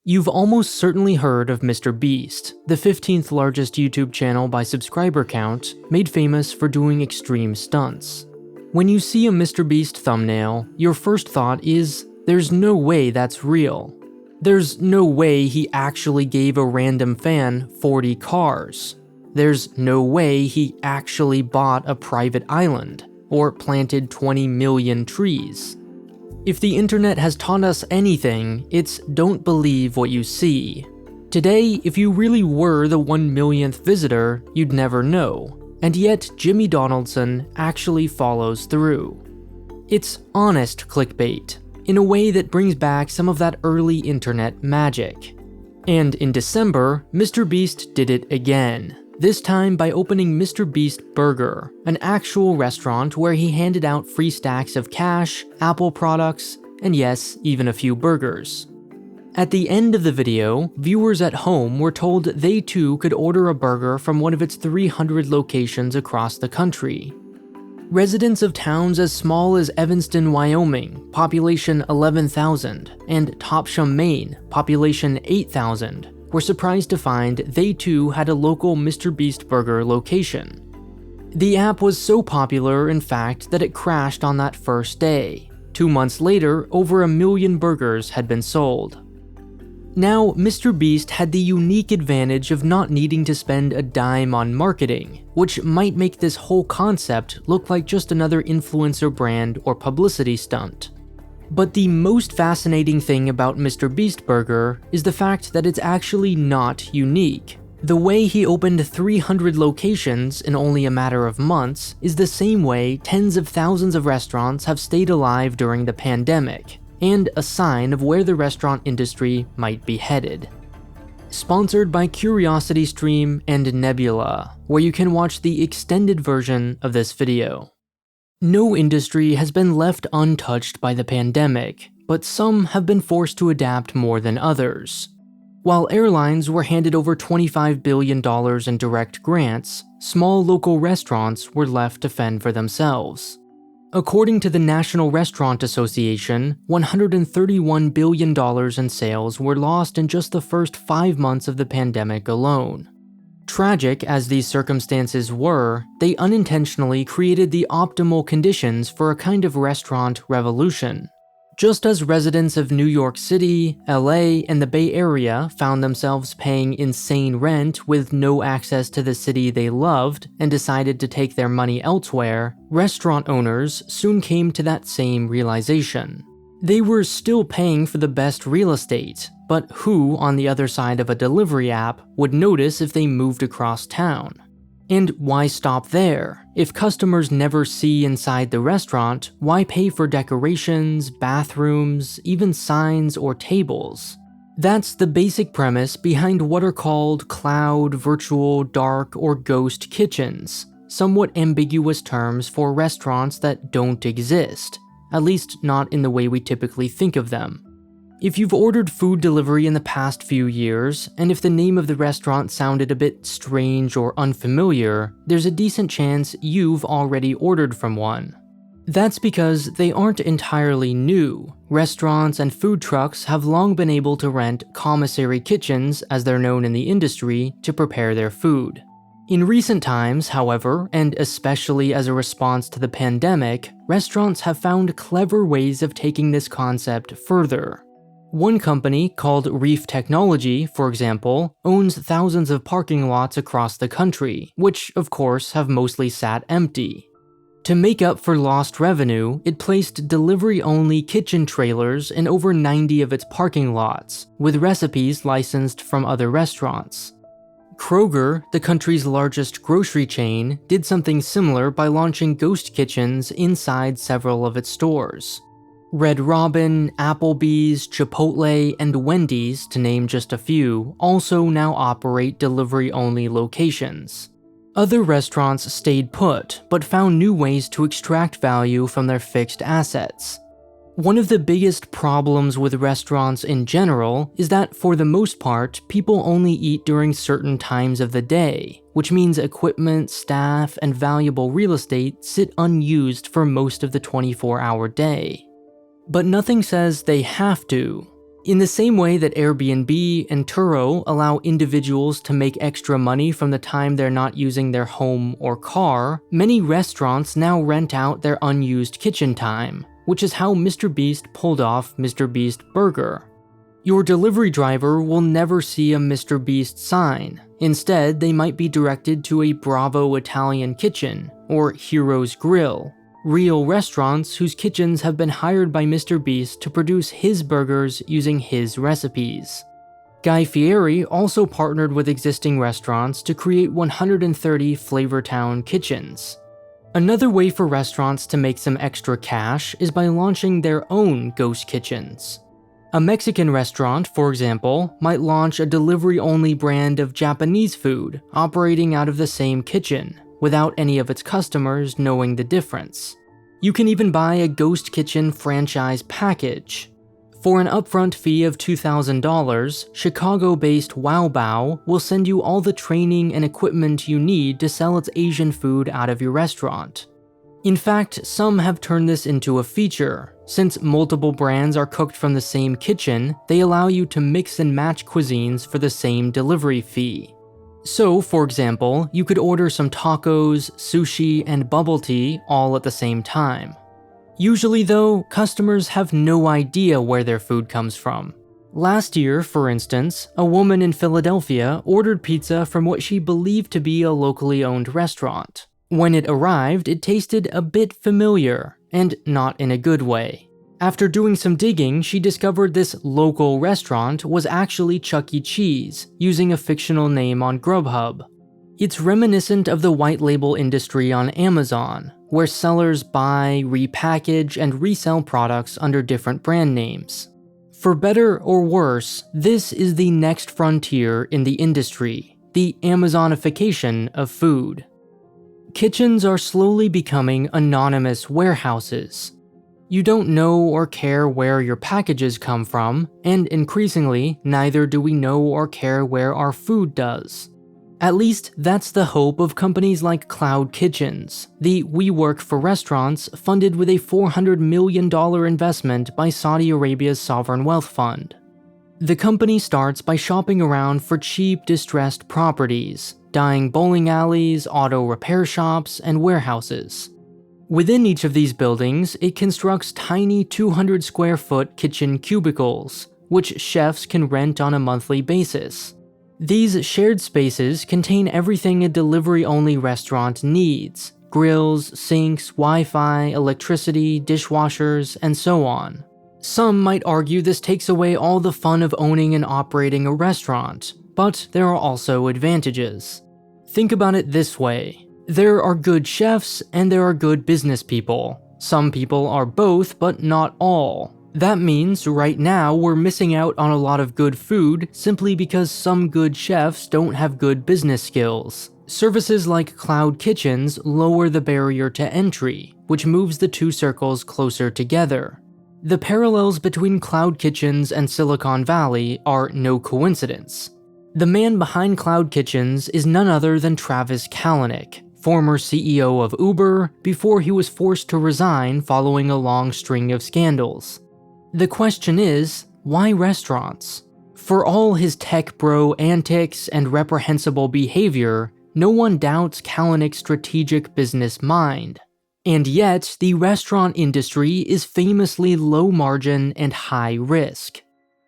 You've almost certainly heard of MrBeast, the 15th largest YouTube channel by subscriber count, made famous for doing extreme stunts. When you see a MrBeast thumbnail, your first thought is, there's no way that's real. There's no way he actually gave a random fan 40 cars. There's no way he actually bought a private island, or planted 20 million trees. If the internet has taught us anything, it's don't believe what you see. Today, if you really were the 1 millionth visitor, you'd never know. And yet, Jimmy Donaldson actually follows through. It's honest clickbait, in a way that brings back some of that early internet magic. And in December, MrBeast did it again. This time by opening MrBeast Burger, an actual restaurant where he handed out free stacks of cash, Apple products, and yes, even a few burgers. At the end of the video, viewers at home were told they too could order a burger from one of its 300 locations across the country. Residents of towns as small as Evanston, Wyoming, population 11,000, and Topsham, Maine, population 8,000, were surprised to find they too had a local MrBeast Burger location. The app was so popular, in fact, that it crashed on that first day. 2 months later, over 1 million burgers had been sold. Now, MrBeast had the unique advantage of not needing to spend a dime on marketing, which might make this whole concept look like just another influencer brand or publicity stunt. But the most fascinating thing about MrBeast Burger is the fact that it's actually not unique. The way he opened 300 locations in only a matter of months is the same way tens of thousands of restaurants have stayed alive during the pandemic, and a sign of where the restaurant industry might be headed. Sponsored by CuriosityStream and Nebula, where you can watch the extended version of this video. No industry has been left untouched by the pandemic, but some have been forced to adapt more than others. While airlines were handed over $25 billion in direct grants, small local restaurants were left to fend for themselves. According to the National Restaurant Association, $131 billion in sales were lost in just the first 5 months of the pandemic alone. Tragic as these circumstances were, they unintentionally created the optimal conditions for a kind of restaurant revolution. Just as residents of New York City, LA, and the Bay Area found themselves paying insane rent with no access to the city they loved and decided to take their money elsewhere, restaurant owners soon came to that same realization. They were still paying for the best real estate, but who on the other side of a delivery app would notice if they moved across town? And why stop there? If customers never see inside the restaurant, why pay for decorations, bathrooms, even signs or tables? That's the basic premise behind what are called cloud, virtual, dark, or ghost kitchens, somewhat ambiguous terms for restaurants that don't exist, at least not in the way we typically think of them. If you've ordered food delivery in the past few years, and if the name of the restaurant sounded a bit strange or unfamiliar, there's a decent chance you've already ordered from one. That's because they aren't entirely new. Restaurants and food trucks have long been able to rent commissary kitchens, as they're known in the industry, to prepare their food. In recent times, however, and especially as a response to the pandemic, restaurants have found clever ways of taking this concept further. One company, called Reef Technology, for example, owns thousands of parking lots across the country, which, of course, have mostly sat empty. To make up for lost revenue, it placed delivery-only kitchen trailers in over 90 of its parking lots, with recipes licensed from other restaurants. Kroger, the country's largest grocery chain, did something similar by launching ghost kitchens inside several of its stores. Red Robin, Applebee's, Chipotle, and Wendy's, to name just a few, also now operate delivery-only locations. Other restaurants stayed put, but found new ways to extract value from their fixed assets. One of the biggest problems with restaurants in general is that, for the most part, people only eat during certain times of the day, which means equipment, staff, and valuable real estate sit unused for most of the 24-hour day. But nothing says they have to. In the same way that Airbnb and Turo allow individuals to make extra money from the time they're not using their home or car, many restaurants now rent out their unused kitchen time, which is how MrBeast pulled off MrBeast Burger. Your delivery driver will never see a MrBeast sign. Instead, they might be directed to a Bravo Italian Kitchen or Hero's Grill, real restaurants whose kitchens have been hired by MrBeast to produce his burgers using his recipes. Guy Fieri also partnered with existing restaurants to create 130 Flavortown kitchens. Another way for restaurants to make some extra cash is by launching their own ghost kitchens. A Mexican restaurant, for example, might launch a delivery-only brand of Japanese food operating out of the same kitchen, without any of its customers knowing the difference. You can even buy a ghost kitchen franchise package. For an upfront fee of $2,000, Chicago-based Wow Bao will send you all the training and equipment you need to sell its Asian food out of your restaurant. In fact, some have turned this into a feature. Since multiple brands are cooked from the same kitchen, they allow you to mix and match cuisines for the same delivery fee. So, for example, you could order some tacos, sushi, and bubble tea all at the same time. Usually though, customers have no idea where their food comes from. Last year, for instance, a woman in Philadelphia ordered pizza from what she believed to be a locally owned restaurant. When it arrived, it tasted a bit familiar, and not in a good way. After doing some digging, she discovered this local restaurant was actually Chuck E. Cheese, using a fictional name on Grubhub. It's reminiscent of the white label industry on Amazon, where sellers buy, repackage, and resell products under different brand names. For better or worse, this is the next frontier in the industry, the Amazonification of food. Kitchens are slowly becoming anonymous warehouses. You don't know or care where your packages come from, and increasingly, neither do we know or care where our food does. At least, that's the hope of companies like Cloud Kitchens, the We Work for Restaurants funded with a $400 million investment by Saudi Arabia's sovereign wealth fund. The company starts by shopping around for cheap, distressed properties, dying bowling alleys, auto repair shops, and warehouses. Within each of these buildings, it constructs tiny 200-square-foot kitchen cubicles, which chefs can rent on a monthly basis. These shared spaces contain everything a delivery-only restaurant needs: grills, sinks, Wi-Fi, electricity, dishwashers, and so on. Some might argue this takes away all the fun of owning and operating a restaurant, but there are also advantages. Think about it this way. There are good chefs and there are good business people. Some people are both, but not all. That means right now we're missing out on a lot of good food simply because some good chefs don't have good business skills. Services like Cloud Kitchens lower the barrier to entry, which moves the two circles closer together. The parallels between Cloud Kitchens and Silicon Valley are no coincidence. The man behind Cloud Kitchens is none other than Travis Kalanick, former CEO of Uber, before he was forced to resign following a long string of scandals. The question is, why restaurants? For all his tech bro antics and reprehensible behavior, no one doubts Kalanick's strategic business mind. And yet, the restaurant industry is famously low margin and high risk.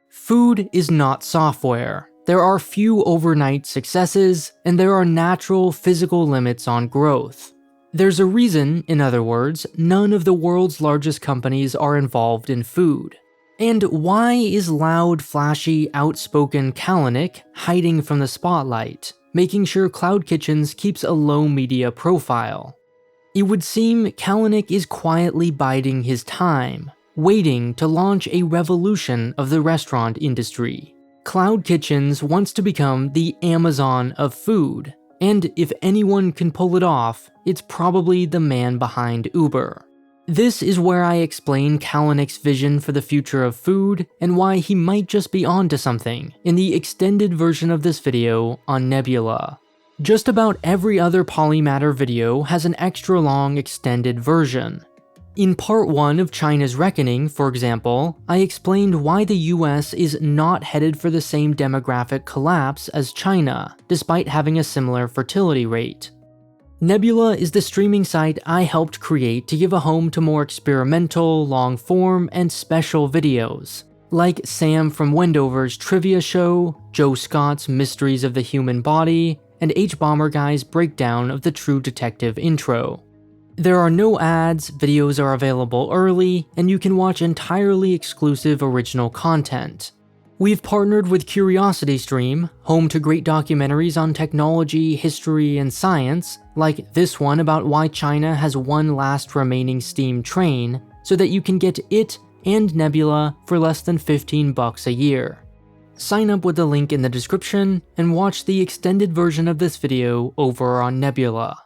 Food is not software. There are few overnight successes, and there are natural physical limits on growth. There's a reason, in other words, none of the world's largest companies are involved in food. And why is loud, flashy, outspoken Kalanick hiding from the spotlight, making sure Cloud Kitchens keeps a low media profile? It would seem Kalanick is quietly biding his time, waiting to launch a revolution of the restaurant industry. Cloud Kitchens wants to become the Amazon of food, and if anyone can pull it off, it's probably the man behind Uber. This is where I explain Kalanick's vision for the future of food and why he might just be onto something in the extended version of this video on Nebula. Just about every other Polymatter video has an extra long extended version. In part 1 of China's Reckoning, for example, I explained why the US is not headed for the same demographic collapse as China, despite having a similar fertility rate. Nebula is the streaming site I helped create to give a home to more experimental, long-form, and special videos, like Sam from Wendover's Trivia Show, Joe Scott's Mysteries of the Human Body, and H-Bomber Guy's breakdown of the True Detective intro. There are no ads, videos are available early, and you can watch entirely exclusive original content. We've partnered with CuriosityStream, home to great documentaries on technology, history, and science, like this one about why China has one last remaining steam train, so that you can get it and Nebula for less than $15 a year. Sign up with the link in the description and watch the extended version of this video over on Nebula.